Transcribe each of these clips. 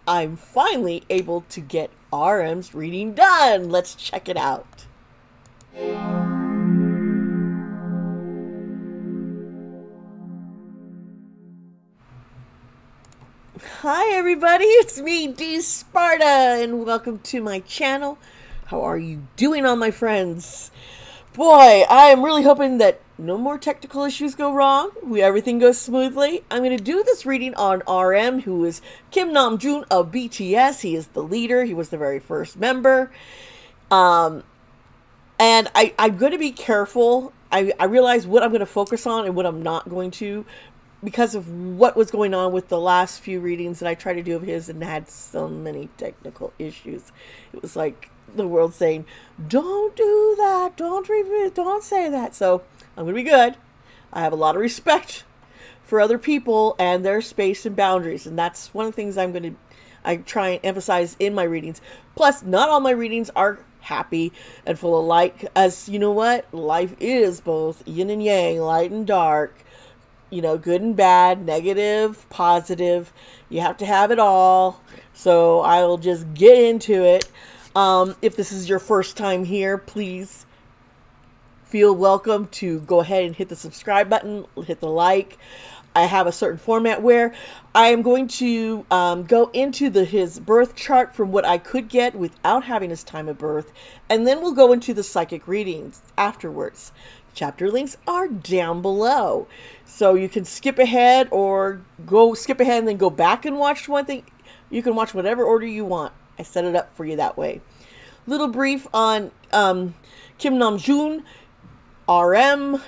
I'm finally able to get RM's reading done. Let's check it out. Hi everybody, it's me, Dee Sparta, and welcome to my channel. How are you doing, all my friends? Boy, I am really hoping that no more technical issues go wrong. Everything goes smoothly. I'm going to do this reading on RM, who is Kim Namjoon of BTS. He is the leader. He was the very first member. And I'm going to be careful. I realize what I'm going to focus on and what I'm not going to, because of what was going on with the last few readings that I tried to do of his and had so many technical issues. It was like the world saying, don't do that, don't say that. So I'm gonna be good. I have a lot of respect for other people and their space and boundaries, and that's one of the things I try and emphasize in my readings. Plus, not all my readings are happy and full of light, as you know what, life is both yin and yang, light and dark, you know, good and bad, negative, positive. You have to have it all. So I will just get into it. If this is your first time here, please feel welcome to go ahead and hit the subscribe button, hit the like. I have a certain format where I am going to go into his birth chart from what I could get without having his time of birth, and then we'll go into the psychic readings afterwards. Chapter links are down below, so you can skip ahead or skip ahead and then go back and watch one thing. You can watch whatever order you want. I set it up for you that way. Little brief on Kim Namjoon, RM,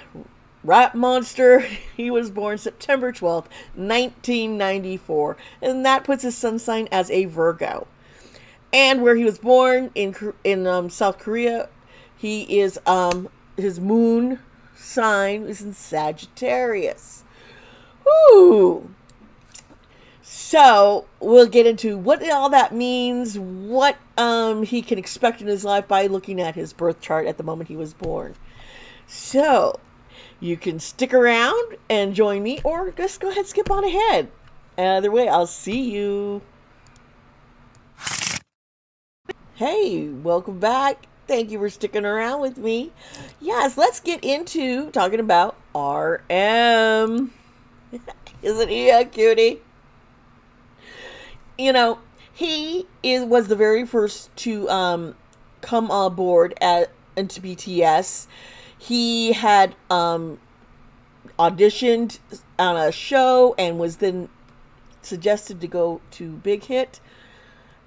rap monster. He was born September 12th, 1994, and that puts his sun sign as a Virgo. And where he was born in South Korea, he is his moon sign is in Sagittarius. Woo! So we'll get into what all that means, what he can expect in his life by looking at his birth chart at the moment he was born. So you can stick around and join me, or just go ahead and skip on ahead. Either way, I'll see you. Hey, welcome back. Thank you for sticking around with me. Yes, let's get into talking about RM. Isn't he a cutie? You know, he was the very first to come on board into BTS. He had auditioned on a show and was then suggested to go to Big Hit.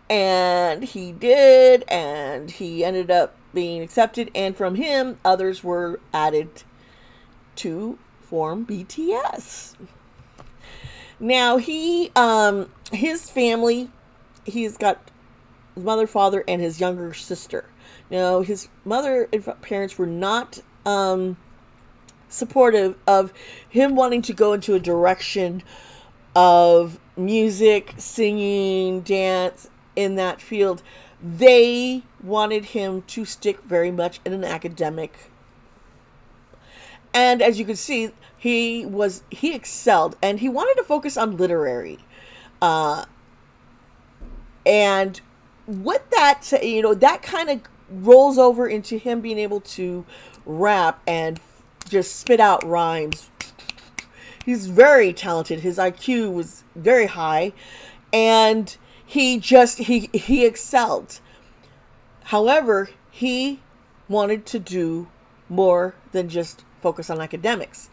And he did, and he ended up being accepted, and from him, others were added to form BTS. Now, his family, he's got his mother, father, and his younger sister. Now, his mother and parents were not supportive of him wanting to go into a direction of music, singing, dance, in that field. They wanted him to stick very much in an academic. And as you can see, he excelled, and he wanted to focus on literary. And what that, you know, that kind of rolls over into him being able to rap and just spit out rhymes. He's very talented. His IQ was very high, and he excelled. However, he wanted to do more than just focus on academics.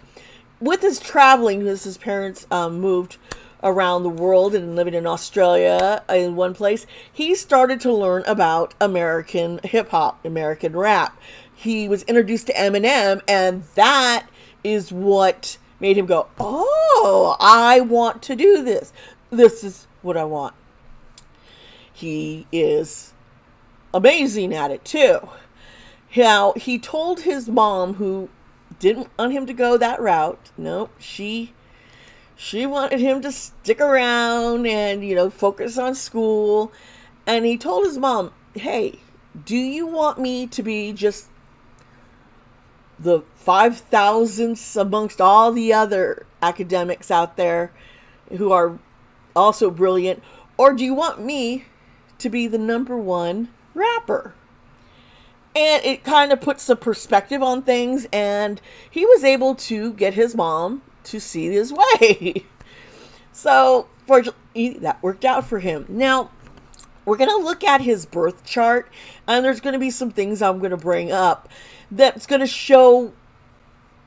With his traveling, because his parents moved around the world and living in Australia in one place, he started to learn about American hip-hop, American rap. He was introduced to Eminem, and that is what made him go, oh, I want to do this. This is what I want. He is amazing at it too. Now, he told his mom, who didn't want him to go that route. No, she wanted him to stick around and, you know, focus on school. And he told his mom, hey, do you want me to be just the 5,000th amongst all the other academics out there who are also brilliant? or do you want me to be the #1 rapper? And it kind of puts some perspective on things, and he was able to get his mom to see his way. So, fortunately, that worked out for him. Now, we're going to look at his birth chart, and there's going to be some things I'm going to bring up that's going to show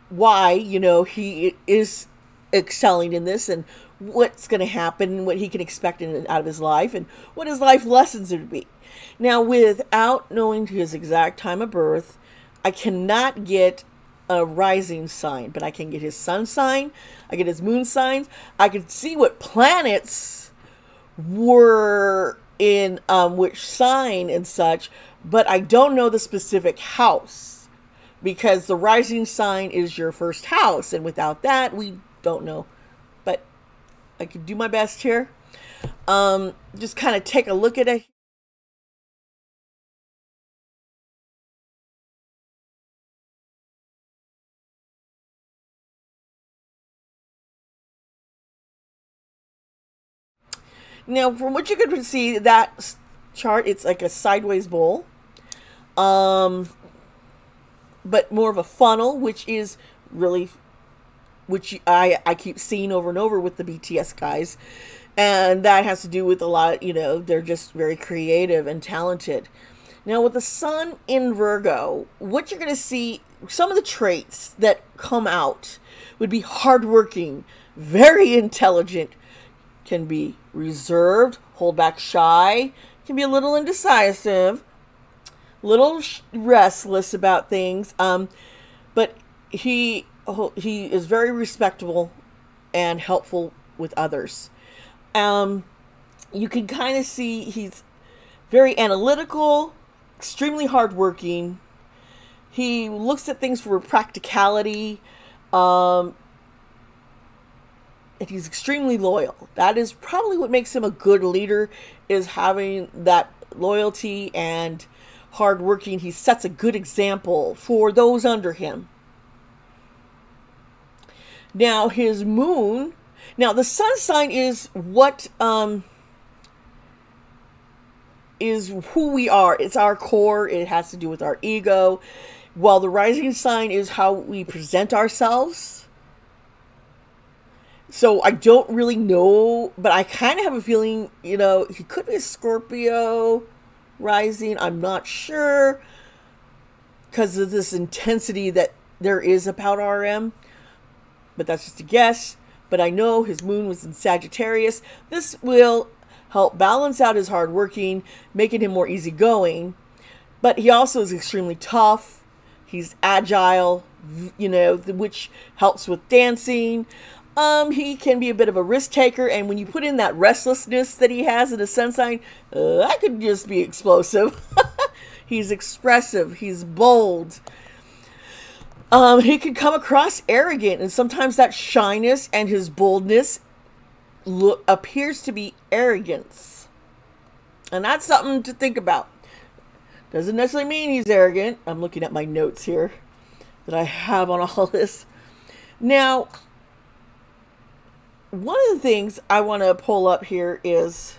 why, you know, he is excelling in this, and what's going to happen, what he can expect out of his life, and what his life lessons would be. Now, without knowing his exact time of birth, I cannot get a rising sign, but I can get his sun sign, I get his moon signs, I can see what planets were in which sign and such, but I don't know the specific house, because the rising sign is your first house, and without that, we don't know. But I can do my best here. Just kind of take a look at it. Now, from what you can see, that chart, it's like a sideways bowl, but more of a funnel, which is really, which I keep seeing over and over with the BTS guys, and that has to do with a lot, you know, they're just very creative and talented. Now, with the sun in Virgo, what you're going to see, some of the traits that come out would be hardworking, very intelligent, can be reserved, hold back shy, can be a little indecisive, little restless about things, but he is very respectable and helpful with others. You can kind of see he's very analytical, extremely hardworking. He looks at things for practicality, and he's extremely loyal. That is probably what makes him a good leader, is having that loyalty and hardworking. He sets a good example for those under him. Now, his moon, now the sun sign is what is who we are. It's our core. It has to do with our ego. While the rising sign is how we present ourselves. So I don't really know, but I kind of have a feeling, you know, he could be a Scorpio rising. I'm not sure, because of this intensity that there is about RM. But that's just a guess. But I know his moon was in Sagittarius. This will help balance out his hardworking, making him more easygoing. But he also is extremely tough. He's agile, you know, which helps with dancing. He can be a bit of a risk taker, and when you put in that restlessness that he has in the sun sign, that could just be explosive. He's expressive. He's bold. He can come across arrogant, and sometimes that shyness and his boldness appears to be arrogance. And that's something to think about. Doesn't necessarily mean he's arrogant. I'm looking at my notes here that I have on all this. Now, one of the things I want to pull up here is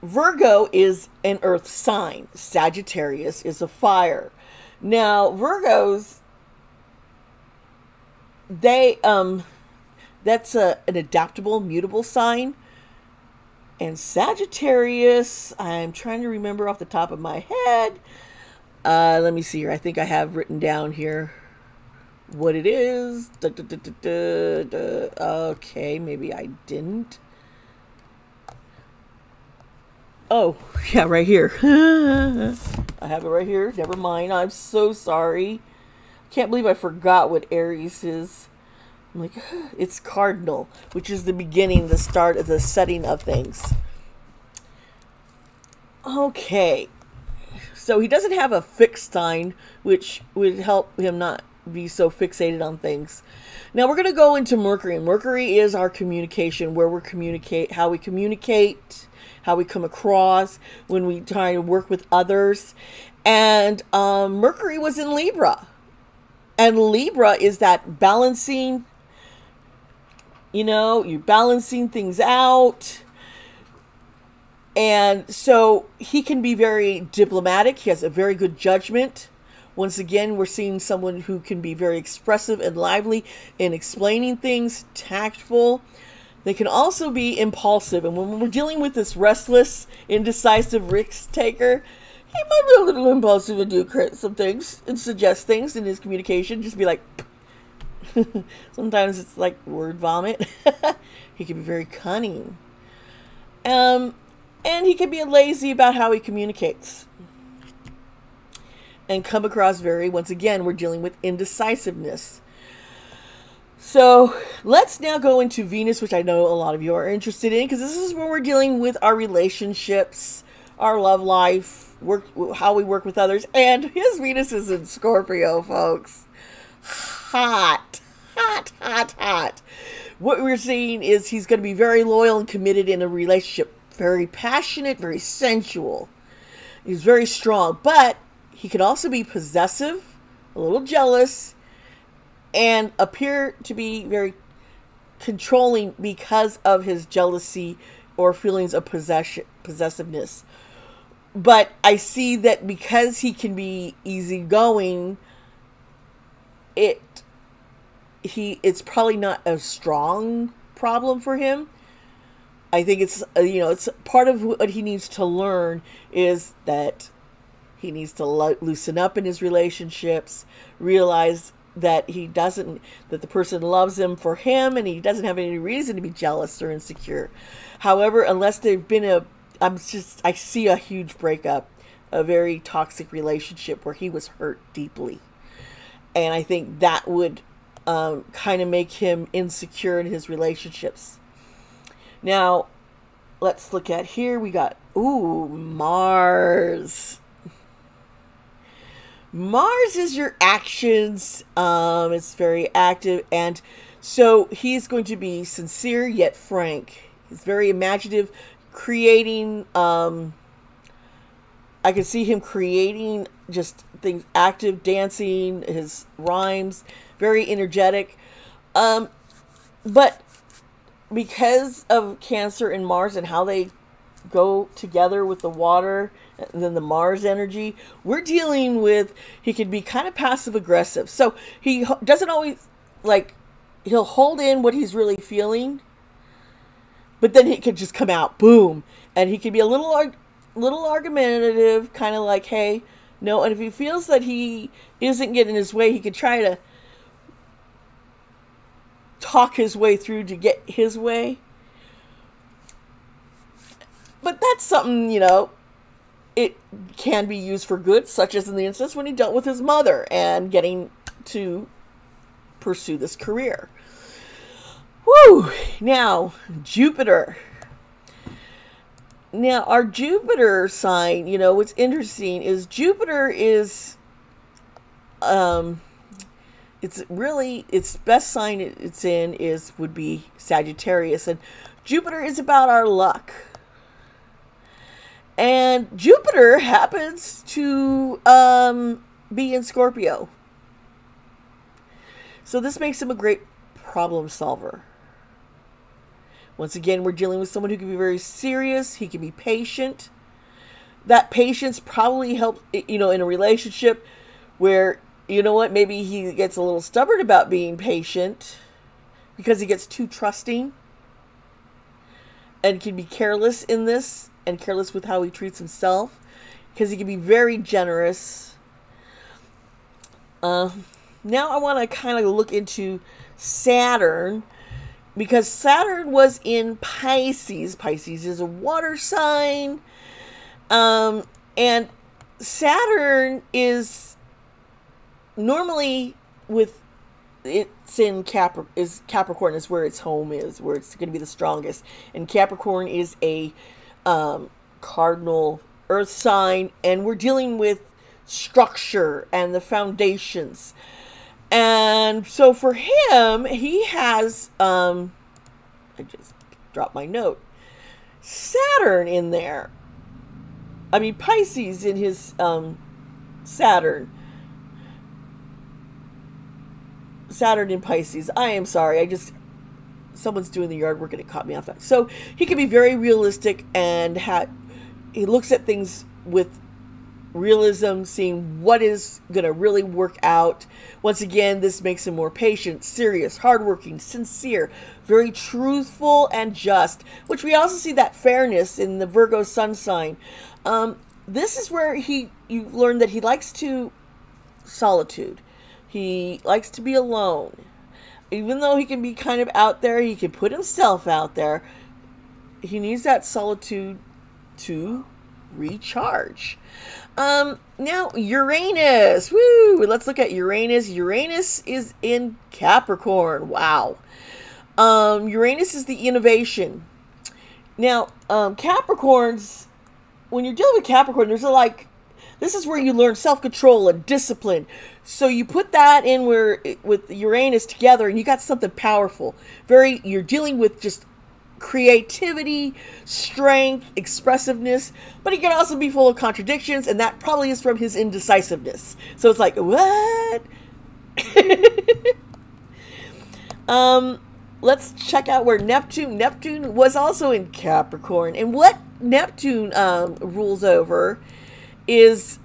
Virgo is an earth sign. Sagittarius is a fire. Now, Virgos, they that's an adaptable, mutable sign. And Sagittarius, I'm trying to remember off the top of my head. Let me see here. I think I have written down here what it is. Okay, maybe I didn't. Oh, yeah, right here. I have it right here. Never mind. I'm so sorry. Can't believe I forgot what Aries is. I'm like, it's cardinal, which is the beginning, the start of the setting of things. Okay. So he doesn't have a fixed sign, which would help him not be so fixated on things. Now we're going to go into Mercury. Mercury is our communication, where we communicate, how we communicate, how we come across when we try to work with others. And Mercury was in Libra. And Libra is that balancing You know, you're balancing things out. And so he can be very diplomatic. He has a very good judgment. Once again, we're seeing someone who can be very expressive and lively in explaining things, tactful. They can also be impulsive. And when we're dealing with this restless, indecisive risk taker, he might be a little impulsive and do some things and suggest things in his communication. Just be like, sometimes it's like word vomit. He can be very cunning. And he can be lazy about how he communicates. And come across very, once again, we're dealing with indecisiveness. So let's now go into Venus, which I know a lot of you are interested in, because this is where we're dealing with our relationships, our love life, how we work with others. And his Venus is in Scorpio, folks. Hot, hot, hot, hot. What we're seeing is he's going to be very loyal and committed in a relationship. Very passionate, very sensual. He's very strong, but he could also be possessive, a little jealous, and appear to be very controlling because of his jealousy or feelings of possessiveness. But I see that because he can be easygoing, it's probably not a strong problem for him. I think it's, it's part of what he needs to learn is that he needs to loosen up in his relationships, realize that that the person loves him for him, and he doesn't have any reason to be jealous or insecure. However, unless they've been I see a huge breakup, a very toxic relationship where he was hurt deeply. And I think that would kind of make him insecure in his relationships. Now, let's look at here. We got, Mars. Mars is your actions. It's very active. And so he's going to be sincere yet frank. He's very imaginative, creating, I can see him creating just things, active, dancing, his rhymes, very energetic. But because of Cancer and Mars and how they go together with the water and then the Mars energy, we're dealing with, he can be kind of passive aggressive. So he doesn't always, he'll hold in what he's really feeling, but then it could just come out, boom. And he can be a little argumentative, kind of like, hey, no. And if he feels that he isn't getting his way, he could try to talk his way through to get his way. But that's something, it can be used for good, such as in the instance when he dealt with his mother and getting to pursue this career. Woo! Now, Jupiter. Now, our Jupiter sign, what's interesting is Jupiter is, its best sign it's in would be Sagittarius. And Jupiter is about our luck. And Jupiter happens to be in Scorpio. So this makes him a great problem solver. Once again, we're dealing with someone who can be very serious. He can be patient. That patience probably helps, in a relationship where, maybe he gets a little stubborn about being patient because he gets too trusting and can be careless in this and careless with how he treats himself because he can be very generous. Now I want to kind of look into Saturn, because Saturn was in Pisces. Pisces is a water sign. And Saturn is normally it's in Capricorn is where its home is, where it's going to be the strongest. And Capricorn is a cardinal earth sign, and we're dealing with structure and the foundations. And so for him, he has, I just dropped my note, Saturn in there. I mean, Pisces in his Saturn. Saturn in Pisces. I am sorry. someone's doing the yard work and it caught me off guard. So he can be very realistic and he looks at things with realism, seeing what is going to really work out. Once again, this makes him more patient, serious, hardworking, sincere, very truthful and just, which we also see that fairness in the Virgo sun sign. This is where you learn that he likes solitude. He likes to be alone. Even though he can be kind of out there, he can put himself out there, he needs that solitude to recharge. Now Uranus. Woo! Let's look at Uranus. Uranus is in Capricorn. Wow. Uranus is the innovation. Now, Capricorns, when you're dealing with Capricorn, this is where you learn self-control and discipline. So you put that in with Uranus together and you got something powerful. You're dealing with just creativity, strength, expressiveness, but he can also be full of contradictions, and that probably is from his indecisiveness. So it's like, what? Let's check out where Neptune was also in Capricorn. And what Neptune rules over is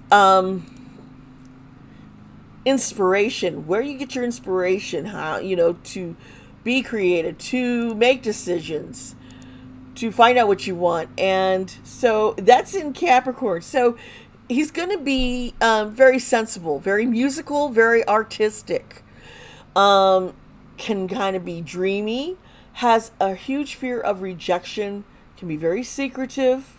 inspiration. Where you get your inspiration, how, to be creative, to make decisions, to find out what you want. And so that's in Capricorn. So he's going to be very sensible, very musical, very artistic, can kind of be dreamy, has a huge fear of rejection, can be very secretive,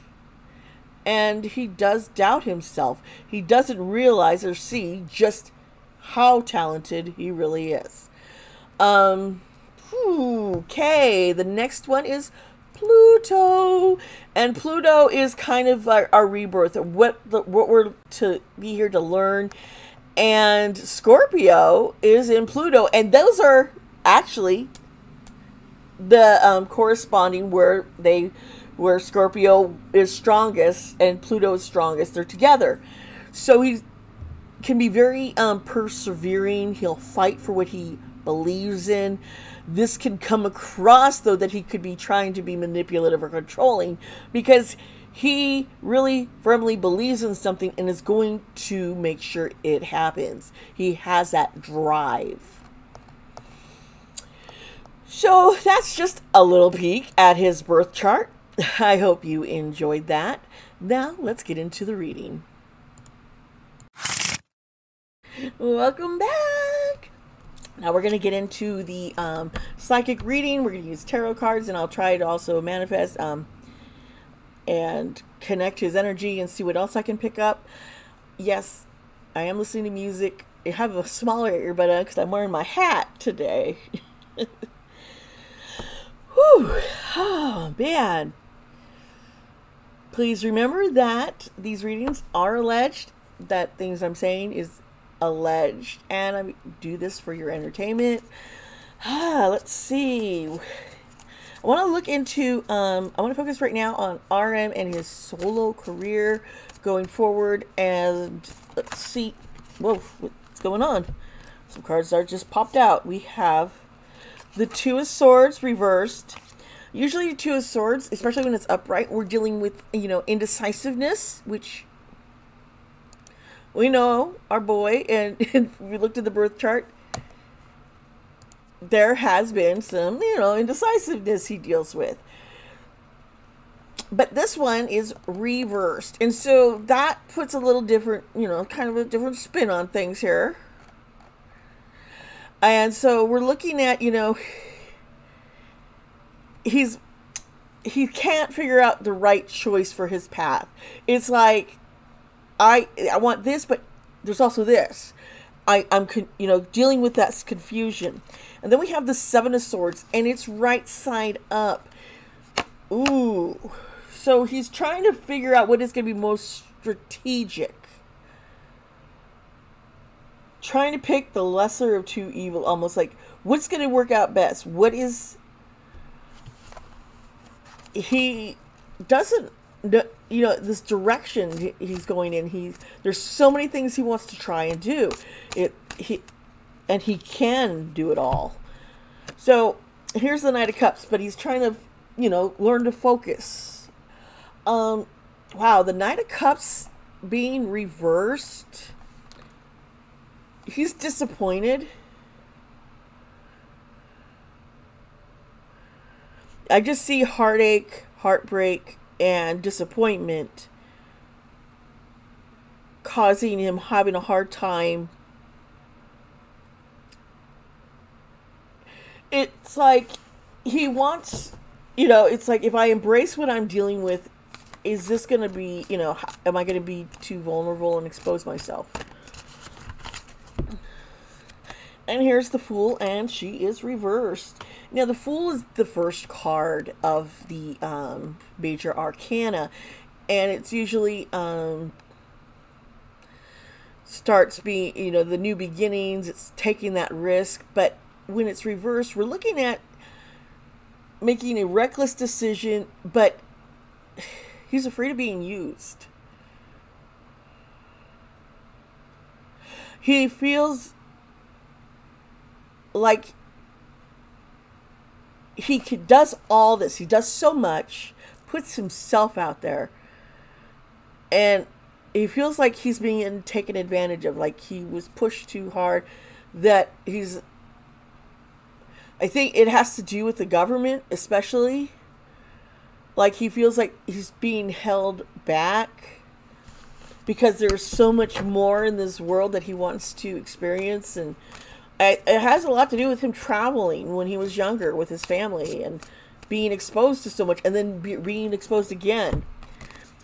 and he does doubt himself. He doesn't realize or see just how talented he really is. Okay, the next one is Pluto, and Pluto is kind of our rebirth, what we're to be here to learn. And Scorpio is in Pluto, and those are actually the corresponding where Scorpio is strongest and Pluto is strongest. They're together, so he can be very persevering. He'll fight for what he believes in. This can come across, though, that he could be trying to be manipulative or controlling, because he really firmly believes in something and is going to make sure it happens. He has that drive. So that's just a little peek at his birth chart. I hope you enjoyed that. Now let's get into the reading. Welcome back. Now we're going to get into the psychic reading. We're going to use tarot cards, and I'll try to also manifest and connect his energy and see what else I can pick up. Yes, I am listening to music. I have a smaller earbud on because I'm wearing my hat today. Whew. Oh, man. Please remember that these readings are alleged, that things I'm saying is alleged, and I do this for your entertainment. Let's see. I want to look into, I want to focus right now on RM and his solo career going forward, and let's see. Whoa, what's going on? Some cards are just popped out. We have the Two of Swords reversed. Usually the Two of Swords, especially when it's upright, we're dealing with, indecisiveness, which we know our boy, and we looked at the birth chart, there has been some, indecisiveness he deals with. But this one is reversed. And so that puts a little different, kind of a different spin on things here. And so we're looking at, he can't figure out the right choice for his path. It's like, I want this, but there's also this. I'm dealing with that confusion. And then we have the Seven of Swords, and it's right side up. Ooh. So he's trying to figure out what is going to be most strategic. Trying to pick the lesser of two evil, almost like, what's going to work out best? What is... He doesn't... this direction he's going in, there's so many things he wants to try and do. He can do it all. So Here's the Knight of Cups, but he's trying to, learn to focus. Wow, the Knight of Cups being reversed. He's disappointed. I just see heartache, heartbreak, and disappointment causing him having a hard time. It's like he wants, it's like, if I embrace what I'm dealing with, is this going to be, am I going to be too vulnerable and expose myself? And here's the Fool, and she is reversed. Now, the Fool is the first card of the major arcana, and it's usually starts being, the new beginnings. It's taking that risk, but when it's reversed, we're looking at making a reckless decision, but he's afraid of being used. He feels like he does all this. He does so much, puts himself out there, and he feels like he's being taken advantage of, like he was pushed too hard, that he's, I think it has to do with the government, especially. Like he feels like he's being held back because there's so much more in this world that he wants to experience. And it has a lot to do with him traveling when he was younger with his family and being exposed to so much, and then being exposed again.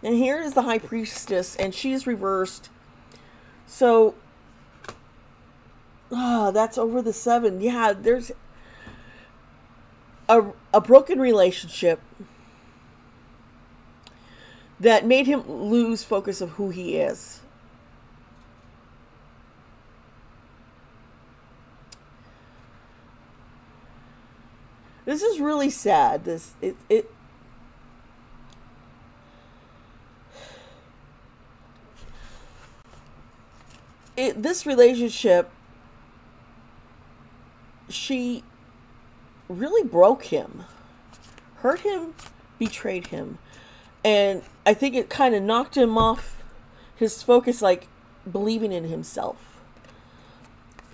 And here is the High Priestess, and she's reversed. So, that's over the 7. Yeah, there's a broken relationship that made him lose focus of who he is. This is really sad. This this relationship, she really broke him, hurt him, betrayed him. And I think it kind of knocked him off his focus, like believing in himself.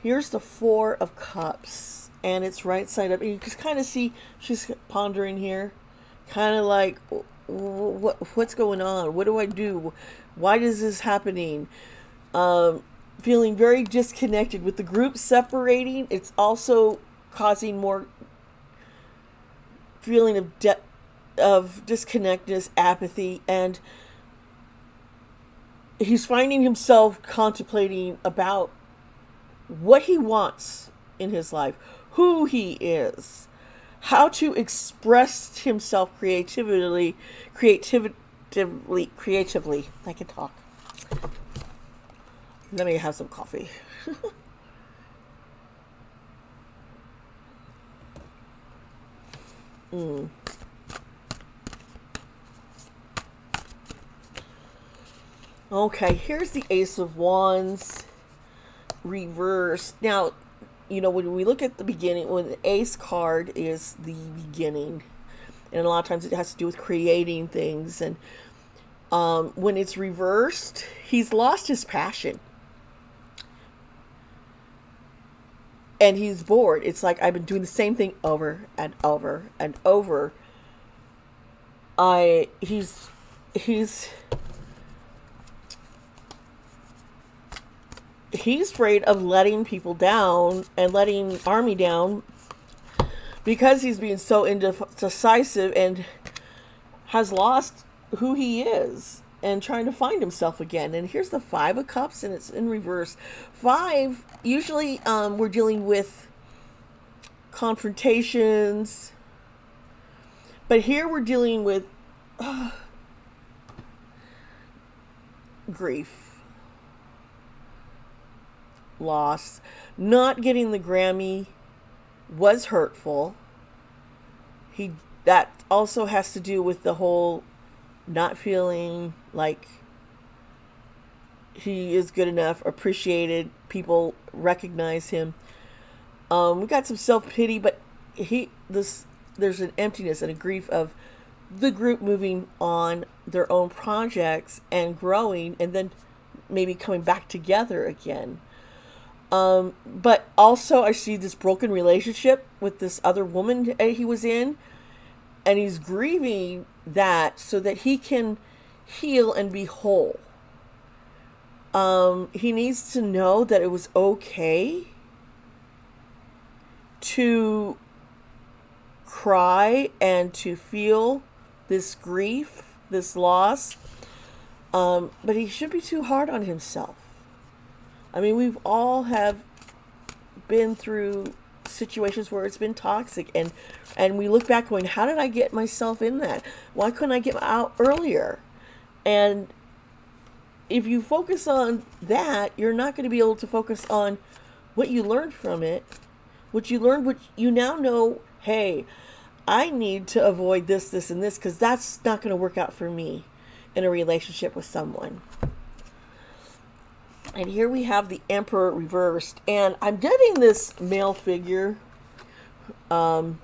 Here's the 4 of Cups, and it's right side up. And you can kind of see she's pondering here, kind of like, what's going on? What do I do? Why is this happening? Feeling very disconnected with the group separating. It's also causing more feeling of disconnectedness, apathy, and he's finding himself contemplating about what he wants in his life, who he is, how to express himself creatively. I can talk. Let me have some coffee. Okay, here's the Ace of Wands reversed. Now, when we look at the beginning, when the Ace card is the beginning, and a lot of times it has to do with creating things, and when it's reversed, he's lost his passion. And he's bored. It's like, I've been doing the same thing over and over and over. He's afraid of letting people down and letting Army down because he's being so indecisive and has lost who he is and trying to find himself again. And here's the 5 of Cups, and it's in reverse. 5, usually we're dealing with confrontations, but here we're dealing with grief, loss. Not getting the Grammy was hurtful. That also has to do with the whole not feeling like he is good enough, appreciated, people recognize him. We got some self-pity, but this, there's an emptiness and a grief of the group moving on their own projects and growing, and then maybe coming back together again. But also I see this broken relationship with this other woman he was in, and he's grieving that so that he can heal and be whole. He needs to know that it was okay to cry and to feel this grief, this loss. But he shouldn't be too hard on himself. I mean, we've all have been through situations where it's been toxic, and we look back going, how did I get myself in that? Why couldn't I get out earlier? And if you focus on that, you're not going to be able to focus on what you learned from it. What you learned, what you now know, hey, I need to avoid this, this, and this, because that's not going to work out for me in a relationship with someone. And here we have the Emperor reversed. And I'm getting this male figure. What?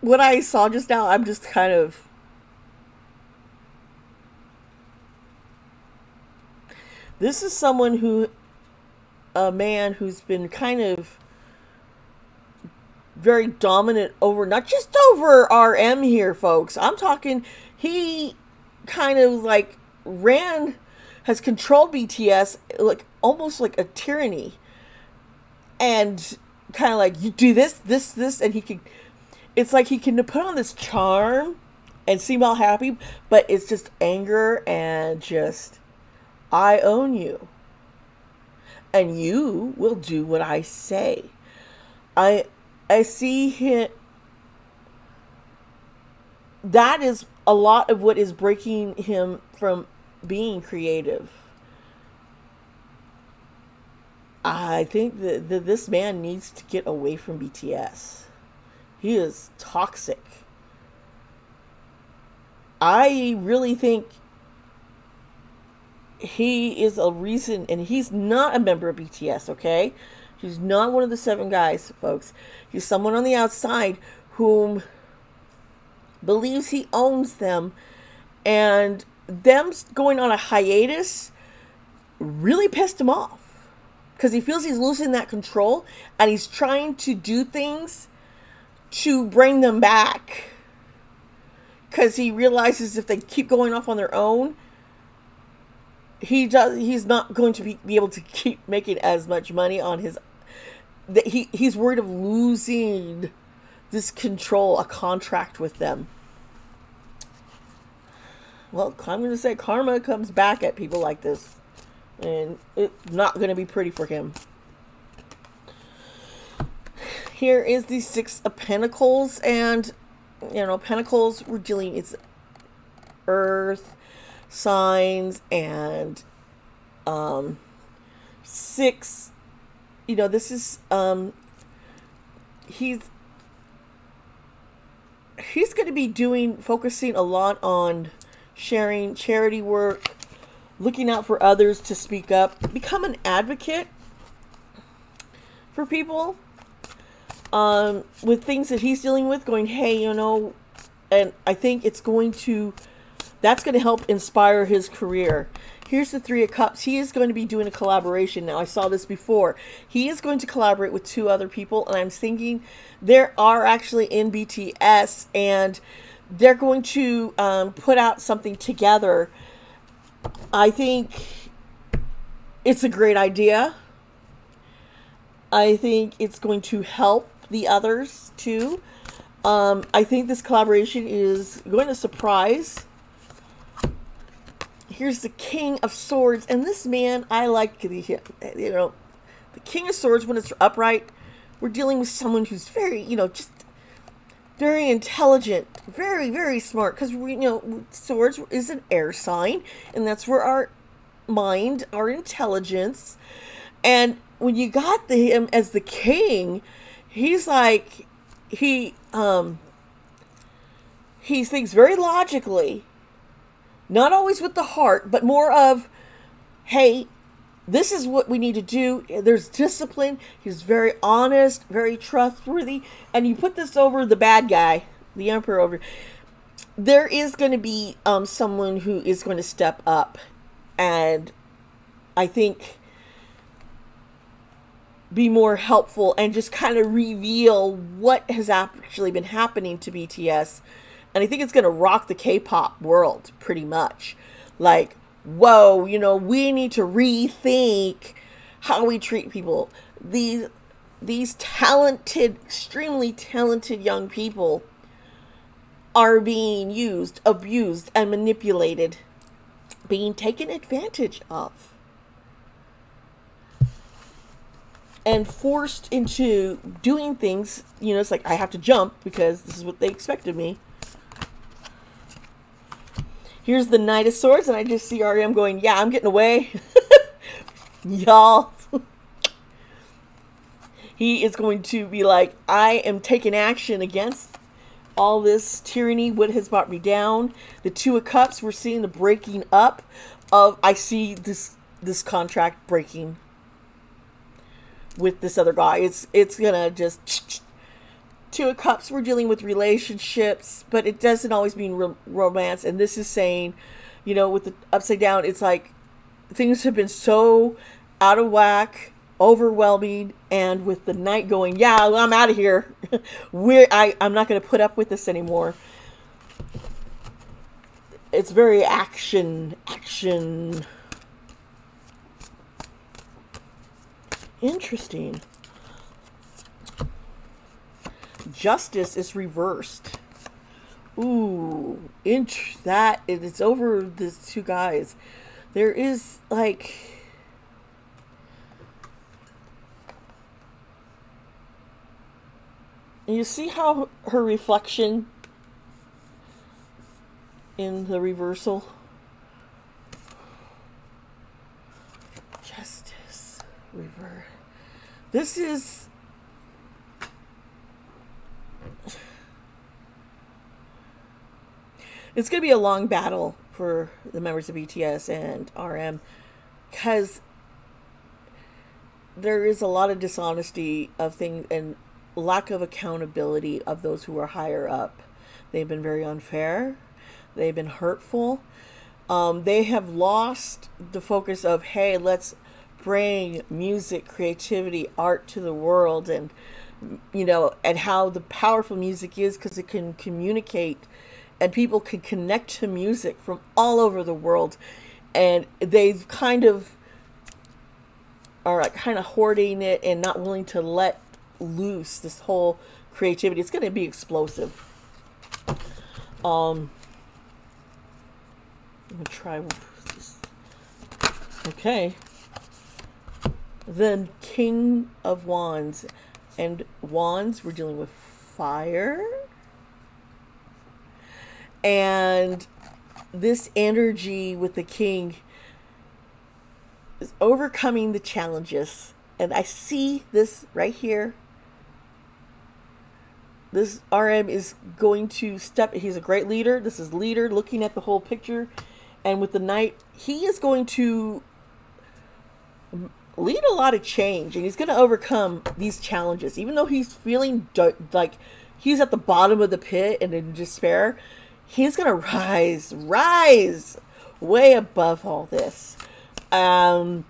What I saw just now, I'm just kind of... This is someone who... A man who's been kind of very dominant over, not just over RM here, folks. I'm talking, he kind of like has controlled BTS like almost like a tyranny, and kind of like, you do this, this, this, and he can, it's like he can put on this charm and seem all happy, but it's just anger and just, I own you, and you will do what I say. I see him. That is a lot of what is breaking him from being creative. I think that this man needs to get away from BTS. He is toxic. I really think he is a reason, and he's not a member of BTS, okay? He's not one of the 7 guys, folks. He's someone on the outside whom believes he owns them. And them going on a hiatus really pissed him off. Because he feels he's losing that control. And he's trying to do things to bring them back. Because he realizes if they keep going off on their own, he's not going to be able to keep making as much money on his... He's worried of losing this control, a contract with them. Well, I'm going to say karma comes back at people like this. And it's not going to be pretty for him. Here is the 6 of Pentacles. And, you know, Pentacles, we're dealing, it's earth signs and 6. You know, this is, he's going to be focusing a lot on sharing charity work, looking out for others to speak up, become an advocate for people, with things that he's dealing with, going, hey, you know, and I think that's going to help inspire his career. Here's the 3 of Cups. He is going to be doing a collaboration. Now, I saw this before. He is going to collaborate with 2 other people. And I'm thinking there are actually in BTS. And they're going to put out something together. I think it's a great idea. I think it's going to help the others too. I think this collaboration is going to surprise. Here's the King of Swords, and this man, I like, you know, the King of Swords, when it's upright, we're dealing with someone who's very, you know, just very intelligent, very, very smart, because, you know, Swords is an air sign, and that's where our mind, our intelligence, and when you got him as the king, he's like, he thinks very logically, Not always with the heart, but more of, hey, this is what we need to do. There's discipline. He's very honest, very trustworthy. And you put this over the bad guy, the emperor over. There is going to be someone who is going to step up. And I think be more helpful and just kind of reveal what has actually been happening to BTS. And I think it's going to rock the K-pop world pretty much. Like, whoa, you know, we need to rethink how we treat people. These talented, extremely talented young people are being used, abused, and manipulated, being taken advantage of, and forced into doing things. You know, it's like, I have to jump because this is what they expect of me. Here's the Knight of Swords, and I just see RM going, yeah, I'm getting away. Y'all. He is going to be like, I am taking action against all this tyranny, what has brought me down. The Two of Cups, we're seeing the breaking up of, I see this contract breaking with this other guy. It's gonna just... Two of Cups, we're dealing with relationships, but it doesn't always mean romance. And this is saying, you know, with the upside down, it's like things have been so out of whack, overwhelming, and with the Knight going, yeah, I'm out of here. I'm not going to put up with this anymore. It's very action. Interesting. Justice is reversed. Ooh, it's over these two guys. There is like, you see how her reflection in the reversal. Justice reverse. This is, it's going to be a long battle for the members of BTS and RM, because there is a lot of dishonesty of things and lack of accountability of those who are higher up. They've been very unfair. They've been hurtful. They have lost the focus of, hey, let's bring music, creativity, art to the world, and, you know, and how the powerful music is because it can communicate. And people can connect to music from all over the world. And they've kind of are like kind of hoarding it and not willing to let loose this whole creativity. It's going to be explosive. I'm going to try this. Okay. Then King of Wands. And Wands, we're dealing with fire. And this energy with the King is overcoming the challenges. And I see this right here. This RM is going to step. He's a great leader. This is leader looking at the whole picture. And with the Knight, he is going to lead a lot of change. And he's going to overcome these challenges. Even though he's feeling like he's at the bottom of the pit and in despair, he's going to rise way above all this. I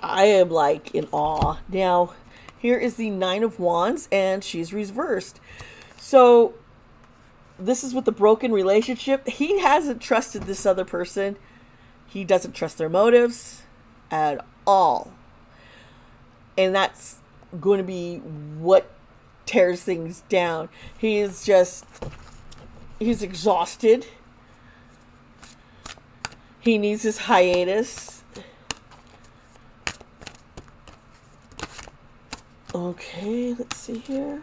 am like in awe. Now, here is the Nine of Wands, and she's reversed. So, this is with the broken relationship. He hasn't trusted this other person. He doesn't trust their motives at all. And that's going to be what tears things down. He's exhausted. He needs his hiatus. Okay, let's see here.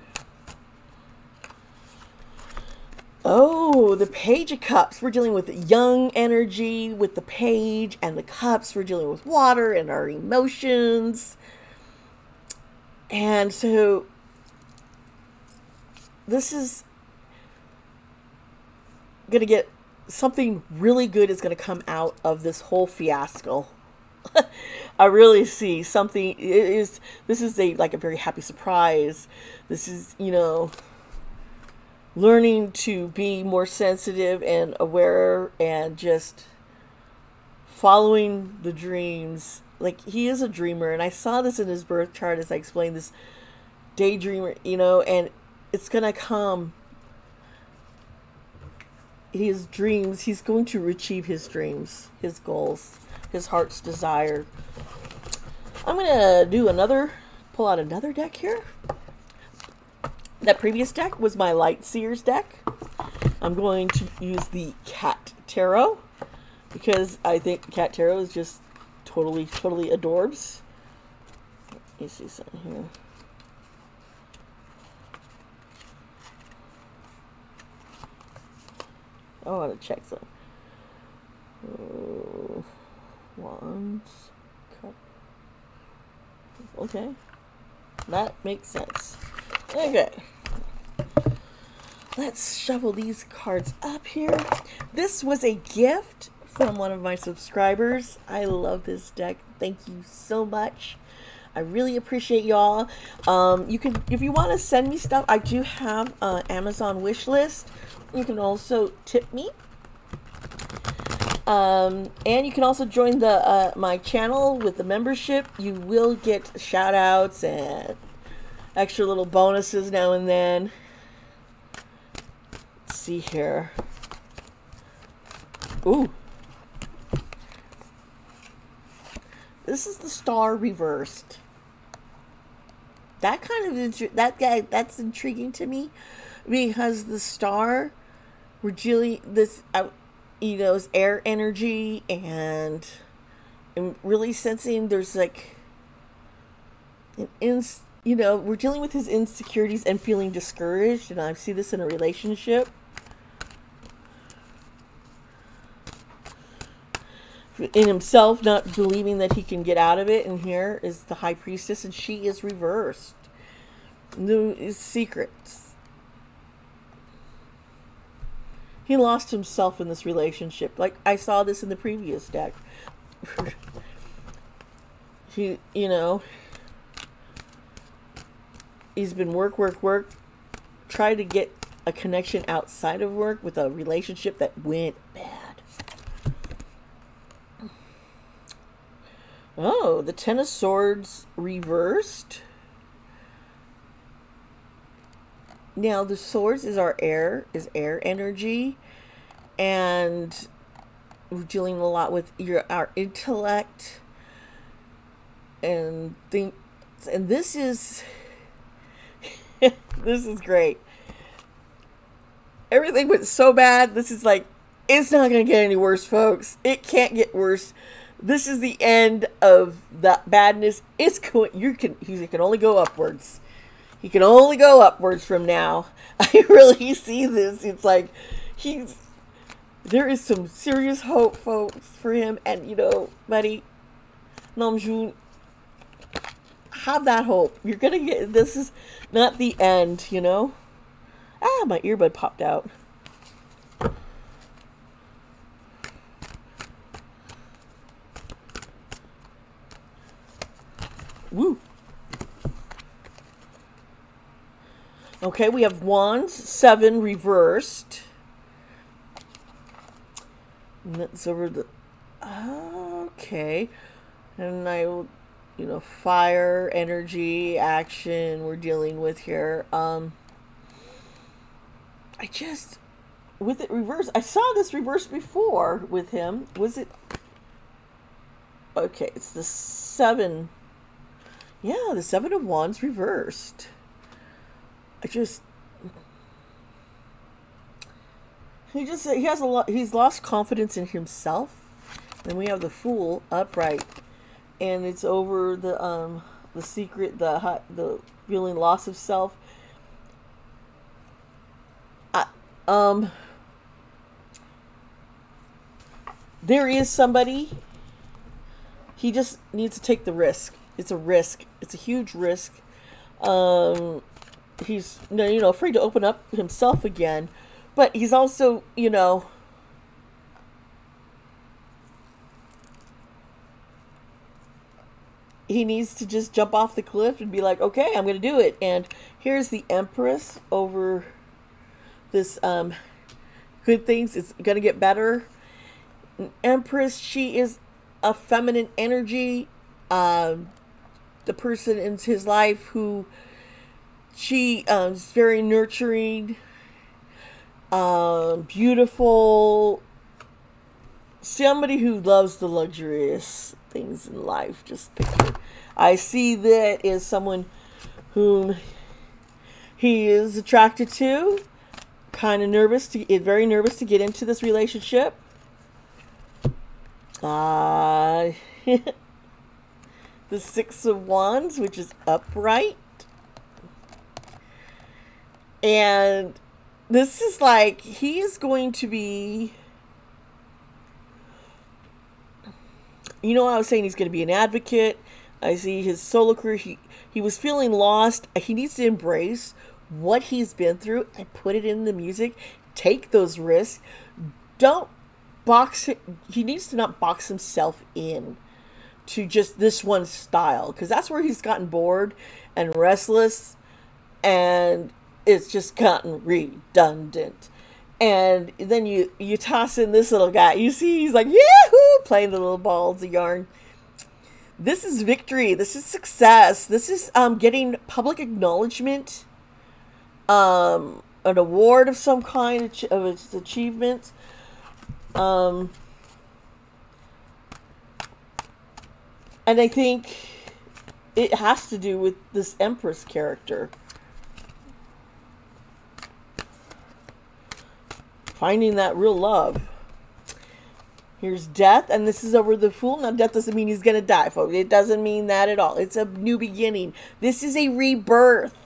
Oh, the Page of Cups. We're dealing with young energy with the Page, and the Cups, we're dealing with water and our emotions. And so this is gonna get something really good is gonna come out of this whole fiasco. I really see something. This is a like a very happy surprise. This is, you know, learning to be more sensitive and aware and just following the dreams. Like, he is a dreamer, and I saw this in his birth chart as I explained this daydreamer, you know, and it's gonna come. His dreams, he's going to achieve his dreams, his goals, his heart's desire. I'm gonna do pull out another deck here. That previous deck was my Light Seers deck. I'm going to use the Cat Tarot because I think Cat Tarot is just totally adorbs. Let me see something here. I want to check some. Wands. Cup. Okay. That makes sense. Okay. Let's shuffle these cards up here. This was a gift from one of my subscribers. I love this deck. Thank you so much. I really appreciate y'all. You can, if you want to send me stuff, I do have an Amazon wish list. You can also tip me. And you can also join the my channel with the membership. You will get shout outs and extra little bonuses now and then. Let's see here. Ooh. This is the Star reversed. That kind of that's intriguing to me, because the Star, we're dealing this you know, is air energy, and I'm really sensing there's like you know, we're dealing with his insecurities and feeling discouraged, and I see this in a relationship. In himself, not believing that he can get out of it, and here is the High Priestess, and she is reversed. New secrets. He lost himself in this relationship. Like, I saw this in the previous deck. He, you know, he's been work, try to get a connection outside of work with a relationship that went bad. Oh, the Ten of Swords reversed. Now, the Swords is air energy, and we're dealing a lot with our intellect and things, and this is this is great. Everything went so bad. This is like, it's not going to get any worse, folks. It can't get worse. This is the end of that badness. It's going. He can only go upwards. He can only go upwards from now. I really see this. It's like there is some serious hope, folks, for him. And, you know, buddy, Namjoon, have that hope. You're gonna get. This is not the end, you know. Ah, my earbud popped out. Woo. Okay, we have Wands, 7 reversed. And that's over the... Okay. And I will, you know, fire, energy, action we're dealing with here. With it reversed, I saw this reversed before with him. Was it... Okay, it's the 7... Yeah, the 7 of Wands reversed. He has a lot. He's lost confidence in himself. Then we have the Fool upright, and it's over the secret, the feeling loss of self. There is somebody. He just needs to take the risk. It's a risk. It's a huge risk. He's, you know, afraid to open up himself again, But he's also, you know, he needs to just jump off the cliff and be like, okay, I'm going to do it. And here's the Empress over this good things. It's going to get better. An Empress, she is a feminine energy. The person in his life who she is very nurturing, beautiful, somebody who loves the luxurious things in life. Just picture. I see that is someone whom he is attracted to, kind of nervous to, very nervous to get into this relationship. The Six of Wands, which is upright. And this is like, he is going to be, you know, I was saying he's going to be an advocate. I see his solo career. He was feeling lost. He needs to embrace what he's been through and put it in the music. Take those risks. Don't box it. He needs to not box himself in to just this one style, because that's where he's gotten bored and restless, and it's just gotten redundant. And then you toss in this little guy. You see, he's like, yahoo, playing the little balls of yarn. This is victory. This is success. This is getting public acknowledgement, an award of some kind of its achievement. And I think it has to do with this Empress character. Finding that real love. Here's Death, and this is over the Fool. Now, Death doesn't mean he's going to die, folks. It doesn't mean that at all. It's a new beginning. This is a rebirth.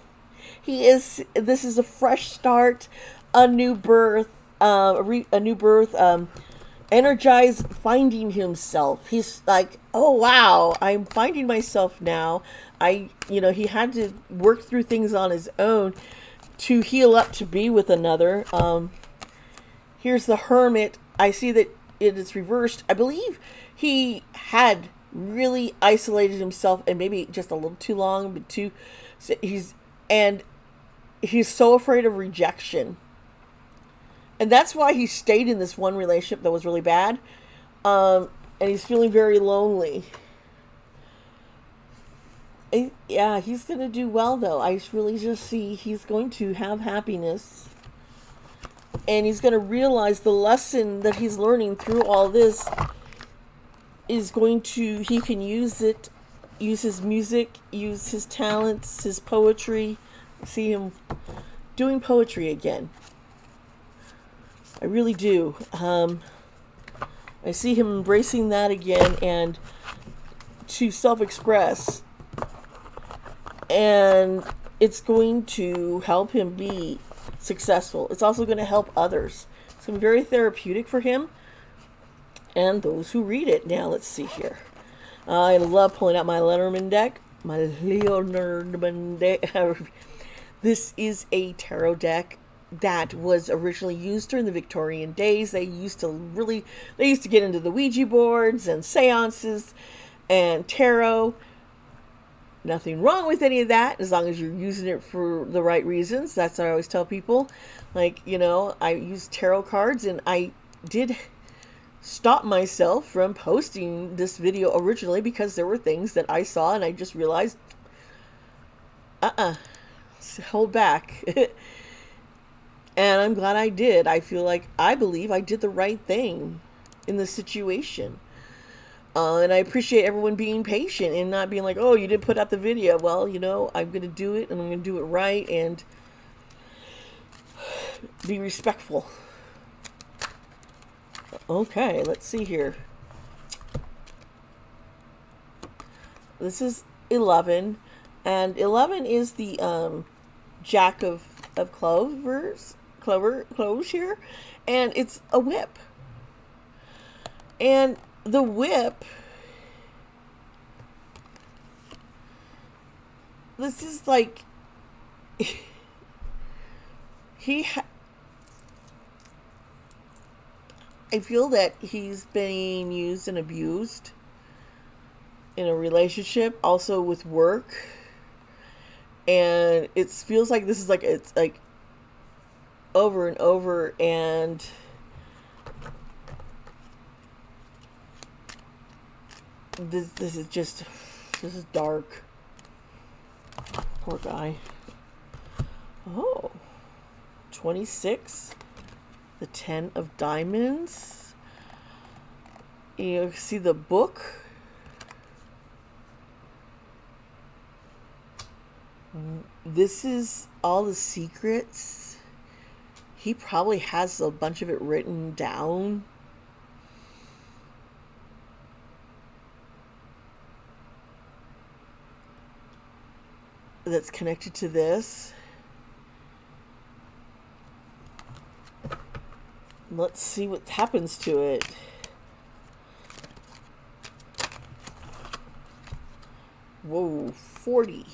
This is a fresh start, a new birth, a new birth, energized, finding himself. He's like, oh, wow, I'm finding myself now. He had to work through things on his own to heal up to be with another. Here's the Hermit. I see that it is reversed. I believe he had really isolated himself, and maybe just a little too long, but he's so afraid of rejection. And that's why he stayed in this one relationship that was really bad. And he's feeling very lonely. Yeah, he's going to do well, though. I really just see he's going to have happiness. And he's going to realize the lesson that he's learning through all this is going to, he can use it, use his music, use his talents, his poetry. See him doing poetry again. I really do. I see him embracing that again and to self-express. And it's going to help him be successful. It's also going to help others. It's going to be very therapeutic for him and those who read it. Now, let's see here. I love pulling out my Letterman deck. My Leonardman deck. This is a tarot deck that was originally used during the Victorian days. They used to get into the Ouija boards and seances and tarot. Nothing wrong with any of that, as long as you're using it for the right reasons. That's what I always tell people. Like, I use tarot cards, and I did stop myself from posting this video originally because there were things that I saw and I just realized, hold back. And I'm glad I did. I believe I did the right thing in the situation. And I appreciate everyone being patient and not being like, oh, you didn't put out the video. Well, I'm going to do it, and I'm going to do it right and be respectful. Okay, let's see here. This is 11, and 11 is the Jack of clovers here, and it's a whip. And the whip, this is like I feel that he's being used and abused in a relationship, also with work. And it feels like this is like, it's like over and over. And this is just, this is dark. Poor guy. Oh, 26. The 10 of diamonds. You see the book. This is all the secrets. He probably has a bunch of it written down. That's connected to this. Let's see what happens to it. Whoa, 40.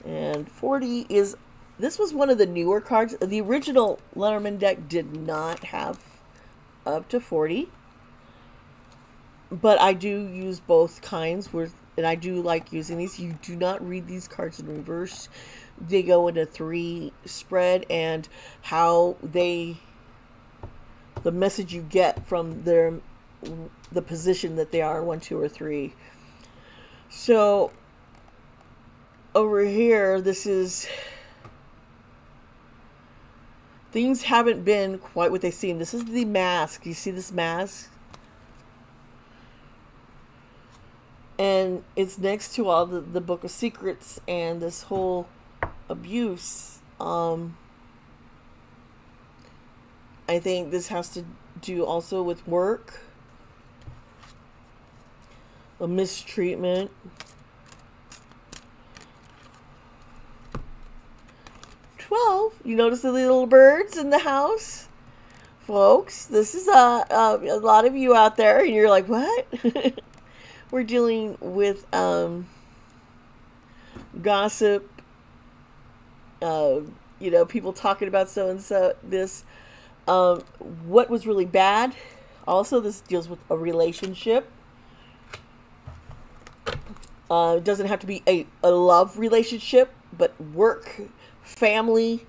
And 40 is, this was one of the newer cards. The original Letterman deck did not have up to 40. But I do use both kinds, and I do like using these. You do not read these cards in reverse. They go in a 3 spread, and how they, the message you get from the position that they are, 1, 2, or 3. So over here, this is, things haven't been quite what they seem. This is the mask. You see this mask? And it's next to all the Book of Secrets and this whole abuse. I think this has to do also with work. A mistreatment. 12. You notice the little birds in the house? Folks, this is a lot of you out there, and you're like, what? We're dealing with gossip, you know, people talking about so-and-so, this. What was really bad. Also, this deals with a relationship. It doesn't have to be a love relationship, but work, family.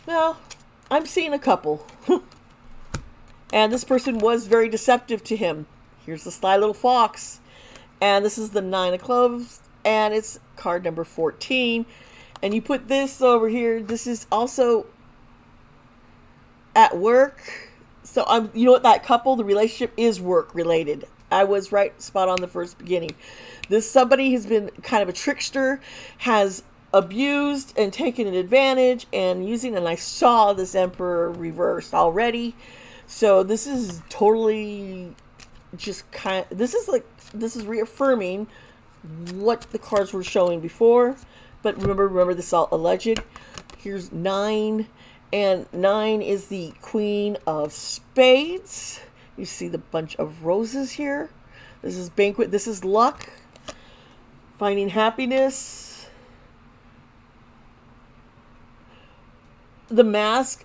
Well, I'm seeing a couple. And this person was very deceptive to him. Here's the sly little fox. And this is the 9 of clubs. And it's card number 14. And you put this over here. This is also at work. So you know what, that couple, the relationship is work related. I was right, spot on the first beginning. This somebody has been kind of a trickster, has abused and taken advantage and using, and I saw this Emperor reversed already. So this is totally just kind of, this is reaffirming what the cards were showing before. But remember this is all alleged. Here's 9, and 9 is the Queen of Spades. You see the bunch of roses here. This is banquet. This is luck. Finding happiness. The mask.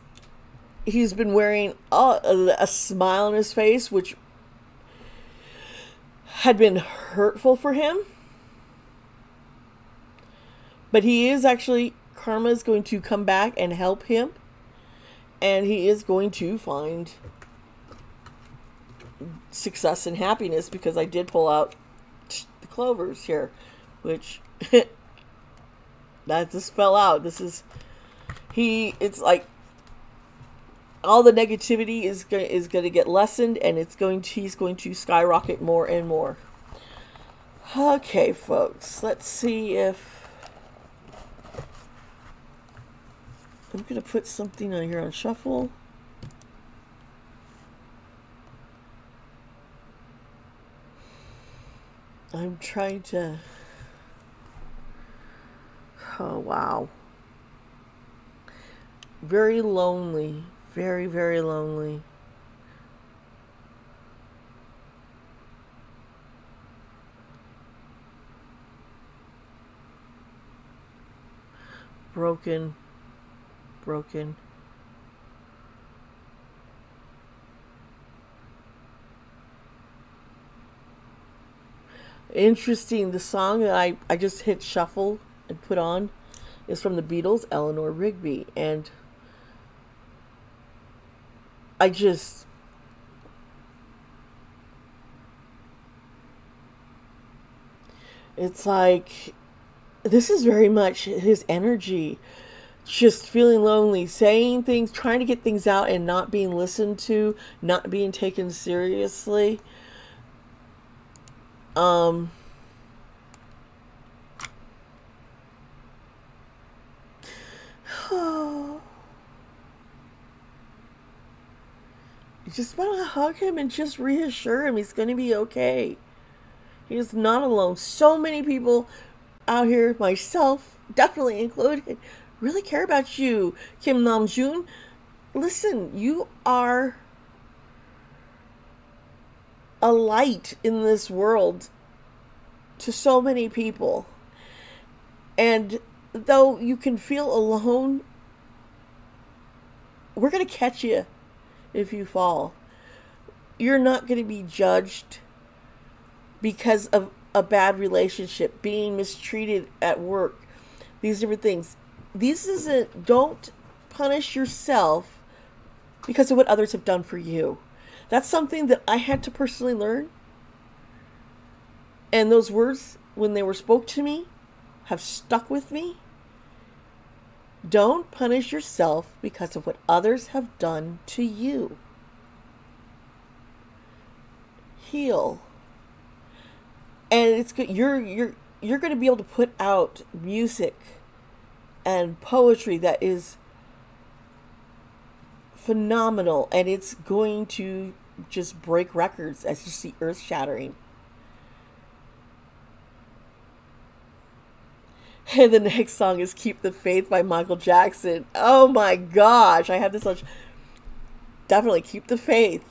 He's been wearing a smile on his face, which had been hurtful for him. But he is actually, karma is going to come back and help him. And he is going to find success and happiness, because I did pull out the clovers here, which that just fell out. This is, it's like all the negativity is going to get lessened, and he's going to skyrocket more and more. Okay, folks, let's see if I'm going to put something on here on shuffle. I'm trying to, oh wow, very lonely, very, very lonely. Broken. Interesting. The song that I just hit shuffle and put on is from the Beatles, Eleanor Rigby. And I just... It's like... This is very much his energy. Just feeling lonely, saying things, trying to get things out and not being listened to, not being taken seriously. You just want to hug him and just reassure him he's going to be okay. He is not alone. So many people out here, myself definitely included, really care about you. Kim Namjoon, listen, you are a light in this world to so many people. And though you can feel alone, we're going to catch you if you fall. You're not going to be judged because of a bad relationship, being mistreated at work, these different things. Don't punish yourself because of what others have done for you. That's something that I had to personally learn. And those words, when they were spoke to me, have stuck with me. Don't punish yourself because of what others have done to you. Heal. And it's good. You're going to be able to put out music and poetry that is phenomenal, and it's going to just break records as you see earth shattering. And the next song is Keep the Faith by Michael Jackson. Oh my gosh, I have this much. Definitely Keep the Faith.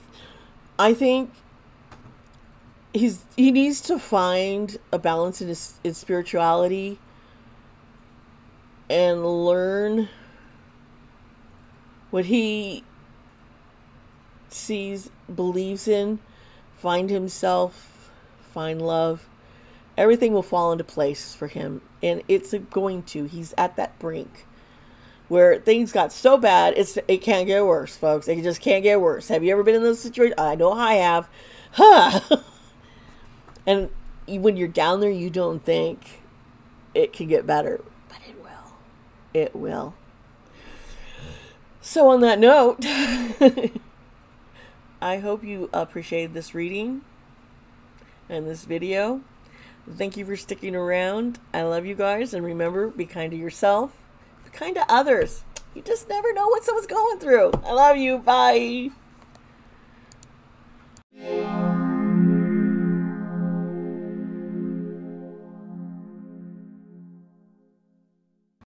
I think he needs to find a balance in his spirituality and learn what he sees, believes in, find himself, find love. Everything will fall into place for him. And it's going to. He's at that brink where things got so bad, it can't get worse, folks. It just can't get worse. Have you ever been in those situations? I know I have. Huh. And when you're down there, you don't think it can get better. But it will. It will. So on that note, I hope you appreciated this reading and this video. Thank you for sticking around. I love you guys. And remember, be kind to yourself. Be kind to others. You just never know what someone's going through. I love you. Bye.